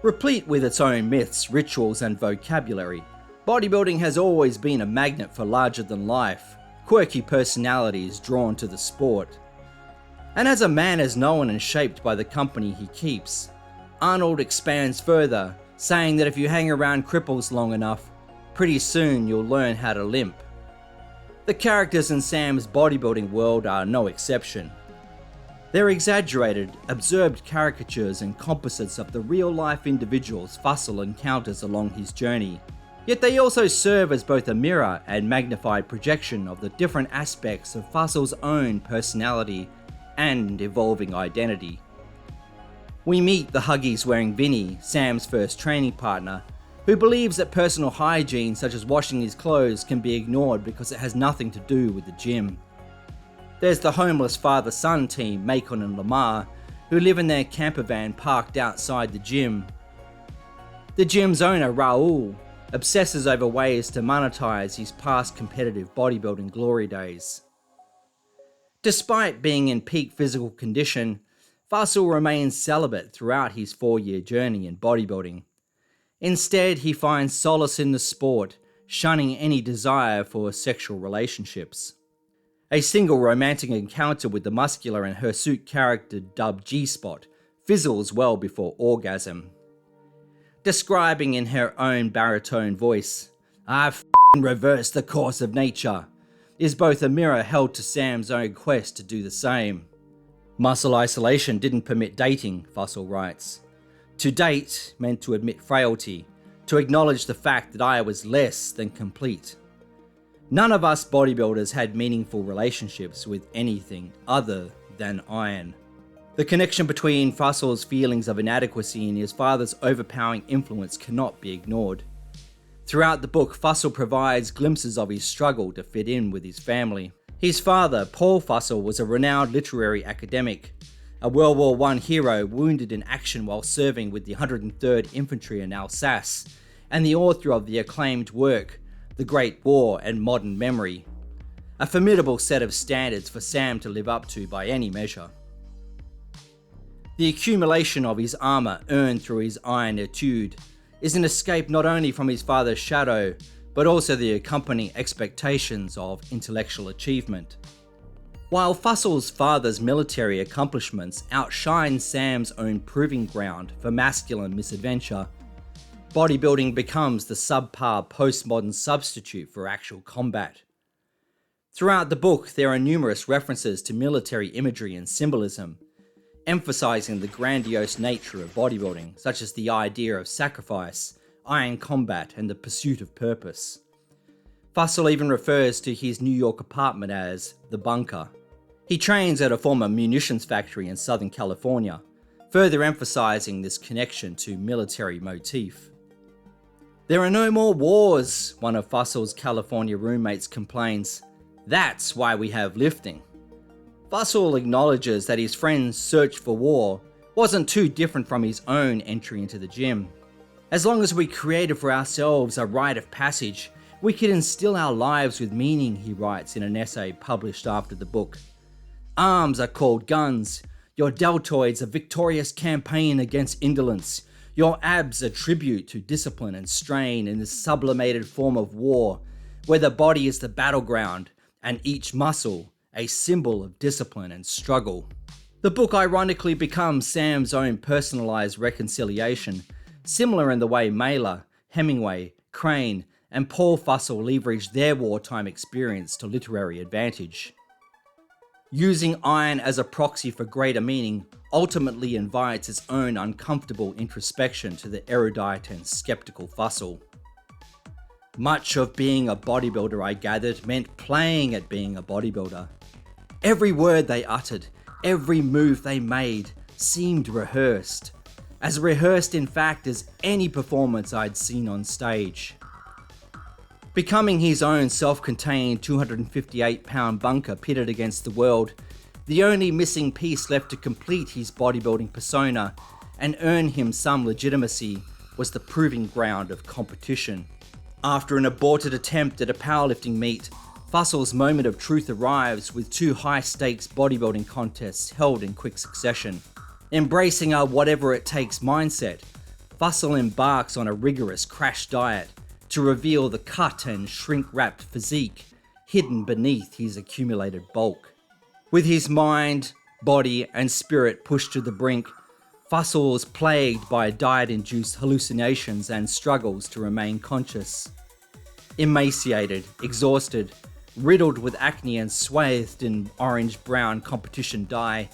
Replete with its own myths, rituals, and vocabulary, bodybuilding has always been a magnet for larger-than-life, quirky personalities drawn to the sport. And as a man is known and shaped by the company he keeps, Arnold expands further, saying that if you hang around cripples long enough, pretty soon you'll learn how to limp. The characters in Sam's bodybuilding world are no exception. They're exaggerated, absurd caricatures and composites of the real-life individuals Fussell encounters along his journey, yet they also serve as both a mirror and magnified projection of the different aspects of Fussell's own personality and evolving identity. We meet the huggies-wearing Vinny, Sam's first training partner, who believes that personal hygiene such as washing his clothes can be ignored because it has nothing to do with the gym. There's the homeless father-son team, Macon and Lamar, who live in their camper van parked outside the gym. The gym's owner, Raul, obsesses over ways to monetize his past competitive bodybuilding glory days. Despite being in peak physical condition, Fussell remains celibate throughout his 4-year journey in bodybuilding. Instead, he finds solace in the sport, shunning any desire for sexual relationships. A single romantic encounter with the muscular and hirsute character dubbed G-Spot fizzles well before orgasm. Describing in her own baritone voice, "I've reversed the course of nature," is both a mirror held to Sam's own quest to do the same. Muscle isolation didn't permit dating, Fussell writes. To date meant to admit frailty, to acknowledge the fact that I was less than complete. None of us bodybuilders had meaningful relationships with anything other than iron. The connection between Fussell's feelings of inadequacy and his father's overpowering influence cannot be ignored. Throughout the book, Fussell provides glimpses of his struggle to fit in with his family. His father, Paul Fussell, was a renowned literary academic, a World War I hero wounded in action while serving with the 103rd Infantry in Alsace, and the author of the acclaimed work, The Great War and Modern Memory. A formidable set of standards for Sam to live up to by any measure. The accumulation of his armour earned through his iron etude is an escape not only from his father's shadow, but also the accompanying expectations of intellectual achievement. While Fussell's father's military accomplishments outshine Sam's own proving ground for masculine misadventure, bodybuilding becomes the subpar postmodern substitute for actual combat. Throughout the book, there are numerous references to military imagery and symbolism, emphasizing the grandiose nature of bodybuilding, such as the idea of sacrifice, iron combat, and the pursuit of purpose. Fussell even refers to his New York apartment as the bunker. He trains at a former munitions factory in Southern California, further emphasizing this connection to military motif. There are no more wars, one of Fussell's California roommates complains. That's why we have lifting. Fussell acknowledges that his friend's search for war wasn't too different from his own entry into the gym. As long as we created for ourselves a rite of passage, we could instill our lives with meaning, he writes in an essay published after the book. Arms are called guns. Your deltoids a victorious campaign against indolence. Your abs a tribute to discipline and strain in this sublimated form of war, where the body is the battleground and each muscle a symbol of discipline and struggle. The book ironically becomes Sam's own personalized reconciliation, similar in the way Mailer, Hemingway, Crane, and Paul Fussell leveraged their wartime experience to literary advantage. Using iron as a proxy for greater meaning ultimately invites its own uncomfortable introspection to the erudite and skeptical Fussell. Much of being a bodybuilder, I gathered, meant playing at being a bodybuilder. Every word they uttered, every move they made, seemed rehearsed. As rehearsed in fact as any performance I'd seen on stage. Becoming his own self-contained 258-pound bunker pitted against the world, the only missing piece left to complete his bodybuilding persona and earn him some legitimacy was the proving ground of competition. After an aborted attempt at a powerlifting meet, Fussell's moment of truth arrives with 2 high-stakes bodybuilding contests held in quick succession. Embracing a whatever-it-takes mindset, Fussell embarks on a rigorous crash diet to reveal the cut and shrink-wrapped physique hidden beneath his accumulated bulk. With his mind, body, and spirit pushed to the brink, Fussell is plagued by diet-induced hallucinations and struggles to remain conscious. Emaciated, exhausted, riddled with acne and swathed in orange-brown competition dye,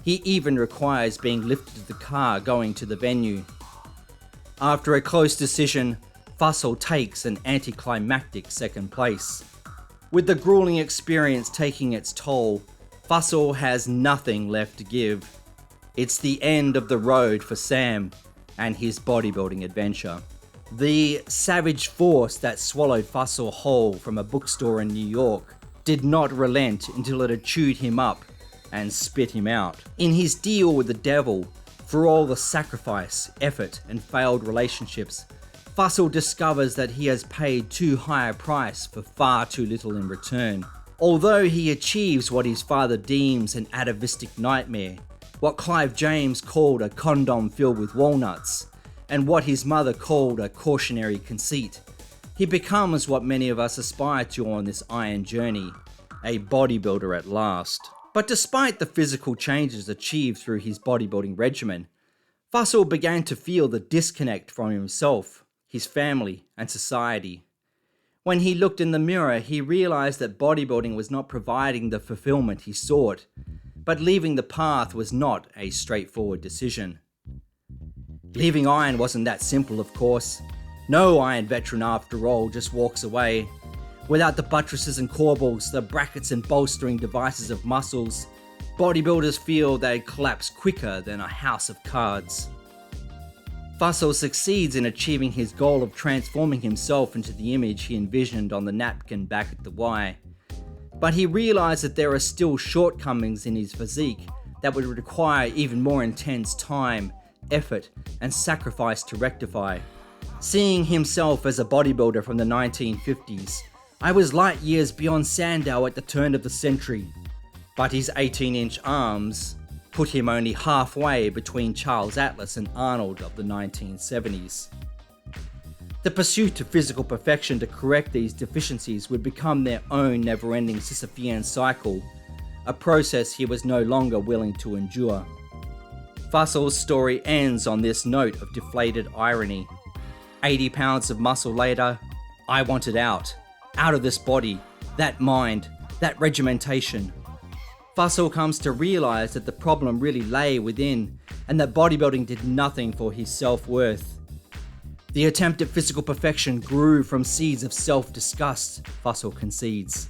he even requires being lifted to the car going to the venue. After a close decision, Fussell takes an anticlimactic second place. With the grueling experience taking its toll, Fussell has nothing left to give. It's the end of the road for Sam and his bodybuilding adventure. The savage force that swallowed Fussell whole from a bookstore in New York did not relent until it had chewed him up and spit him out. In his deal with the devil, for all the sacrifice, effort, and failed relationships, Fussell discovers that he has paid too high a price for far too little in return. Although he achieves what his father deems an atavistic nightmare, what Clive James called a condom filled with walnuts, and what his mother called a cautionary conceit, he becomes what many of us aspire to on this iron journey, a bodybuilder at last. But despite the physical changes achieved through his bodybuilding regimen, Fussell began to feel the disconnect from himself, his family, and society. When he looked in the mirror, he realized that bodybuilding was not providing the fulfillment he sought, but leaving the path was not a straightforward decision. Leaving iron wasn't that simple, of course. No iron veteran, after all, just walks away. Without the buttresses and corbels, the brackets and bolstering devices of muscles, bodybuilders feel they collapse quicker than a house of cards. Fussell succeeds in achieving his goal of transforming himself into the image he envisioned on the napkin back at the Y. But he realized that there are still shortcomings in his physique that would require even more intense time, effort, and sacrifice to rectify. Seeing himself as a bodybuilder from the 1950s, I was light years beyond Sandow at the turn of the century, but his 18-inch arms put him only halfway between Charles Atlas and Arnold of the 1970s. The pursuit of physical perfection to correct these deficiencies would become their own never-ending Sisyphean cycle, a process he was no longer willing to endure. Fussell's story ends on this note of deflated irony. 80 pounds of muscle later, I wanted out of this body, that mind, that regimentation. Fussell comes to realize that the problem really lay within, and that bodybuilding did nothing for his self-worth. The attempt at physical perfection grew from seeds of self-disgust, Fussell concedes.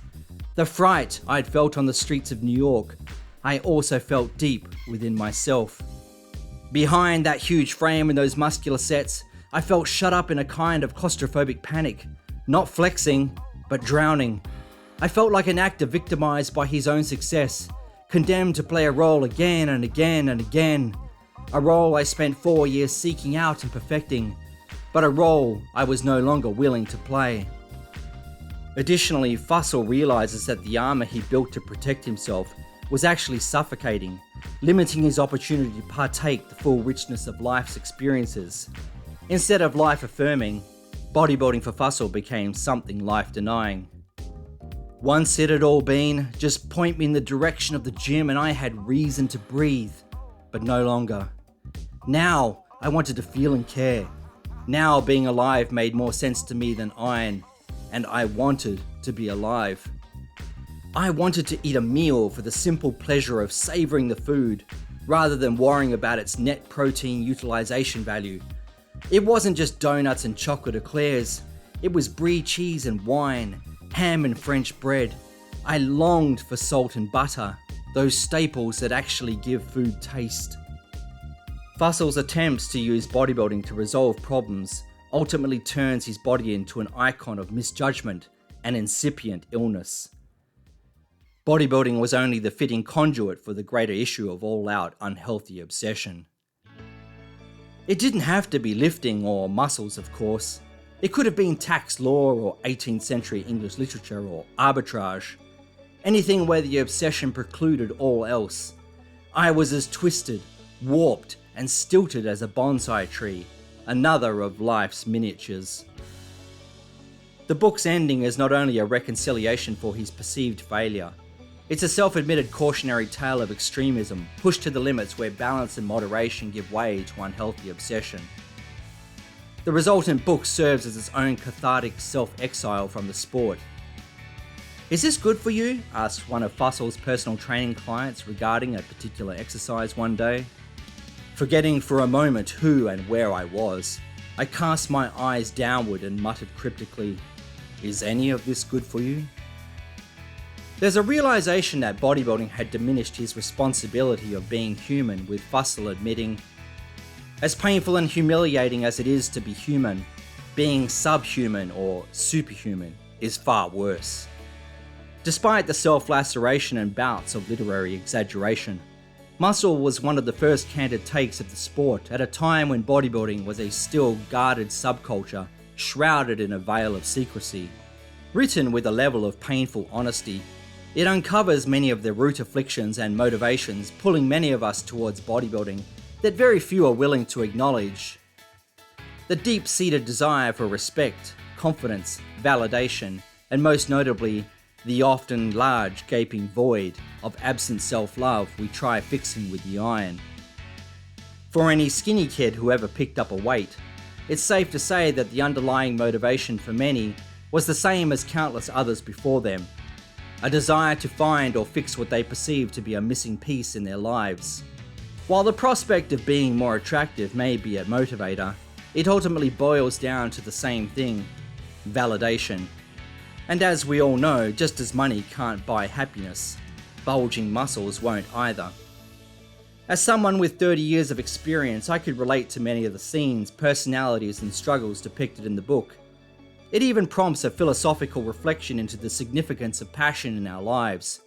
The fright I'd felt on the streets of New York, I also felt deep within myself. Behind that huge frame and those muscular sets, I felt shut up in a kind of claustrophobic panic, not flexing, but drowning. I felt like an actor victimized by his own success, condemned to play a role again and again and again. A role I spent 4 years seeking out and perfecting, but a role I was no longer willing to play. Additionally, Fussell realizes that the armor he built to protect himself was actually suffocating, limiting his opportunity to partake the full richness of life's experiences. Instead of life-affirming, bodybuilding for Fussell became something life-denying. Once it had all been, just point me in the direction of the gym and I had reason to breathe, but no longer. Now, I wanted to feel and care. Now, being alive made more sense to me than iron, and I wanted to be alive. I wanted to eat a meal for the simple pleasure of savoring the food, rather than worrying about its net protein utilization value. It wasn't just donuts and chocolate eclairs, it was brie cheese and wine, ham and French bread. I longed for salt and butter, those staples that actually give food taste. Fussell's attempts to use bodybuilding to resolve problems ultimately turns his body into an icon of misjudgment and incipient illness. Bodybuilding was only the fitting conduit for the greater issue of all-out unhealthy obsession. It didn't have to be lifting or muscles, of course. It could have been tax law or 18th century English literature or arbitrage. Anything where the obsession precluded all else. I was as twisted, warped, and stilted as a bonsai tree, another of life's miniatures. The book's ending is not only a reconciliation for his perceived failure, it's a self-admitted cautionary tale of extremism pushed to the limits where balance and moderation give way to unhealthy obsession. The resultant book serves as its own cathartic self-exile from the sport. "Is this good for you?" asked one of Fussell's personal training clients regarding a particular exercise one day. Forgetting for a moment who and where I was, I cast my eyes downward and muttered cryptically, "Is any of this good for you?" There's a realization that bodybuilding had diminished his responsibility of being human, with Fussell admitting, "As painful and humiliating as it is to be human, being subhuman or superhuman is far worse." Despite the self-laceration and bouts of literary exaggeration, muscle was one of the first candid takes of the sport at a time when bodybuilding was a still guarded subculture shrouded in a veil of secrecy. Written with a level of painful honesty, it uncovers many of the root afflictions and motivations pulling many of us towards bodybuilding that very few are willing to acknowledge. The deep-seated desire for respect, confidence, validation, and most notably, the often large gaping void of absent self-love we try fixing with the iron. For any skinny kid who ever picked up a weight, it's safe to say that the underlying motivation for many was the same as countless others before them: a desire to find or fix what they perceive to be a missing piece in their lives. While the prospect of being more attractive may be a motivator, it ultimately boils down to the same thing: validation. And as we all know, just as money can't buy happiness, bulging muscles won't either. As someone with 30 years of experience, I could relate to many of the scenes, personalities, and struggles depicted in the book. It even prompts a philosophical reflection into the significance of passion in our lives.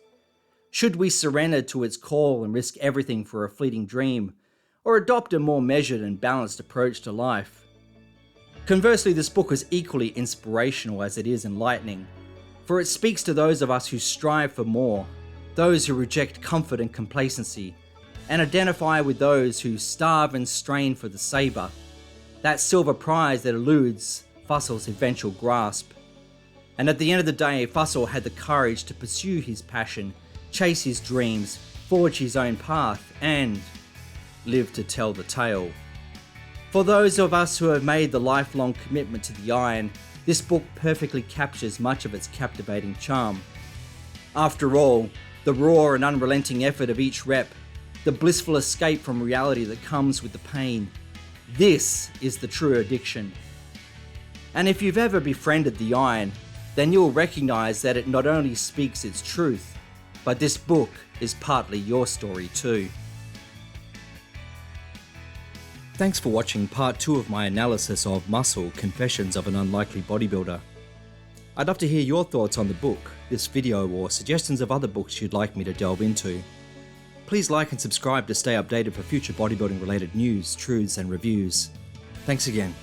Should we surrender to its call and risk everything for a fleeting dream, or adopt a more measured and balanced approach to life? Conversely, this book is equally inspirational as it is enlightening, for it speaks to those of us who strive for more, those who reject comfort and complacency, and identify with those who starve and strain for the saber, that silver prize that eludes Fussell's eventual grasp. And at the end of the day, Fussell had the courage to pursue his passion, chase his dreams, forge his own path, and live to tell the tale. For those of us who have made the lifelong commitment to the iron, this book perfectly captures much of its captivating charm. After all, the raw and unrelenting effort of each rep, the blissful escape from reality that comes with the pain, this is the true addiction. And if you've ever befriended the iron, then you'll recognize that it not only speaks its truth, but this book is partly your story too. Thanks for watching part 2 of my analysis of Muscle: Confessions of an Unlikely Bodybuilder. I'd love to hear your thoughts on the book, this video, or suggestions of other books you'd like me to delve into. Please like and subscribe to stay updated for future bodybuilding related news, truths, and reviews. Thanks again.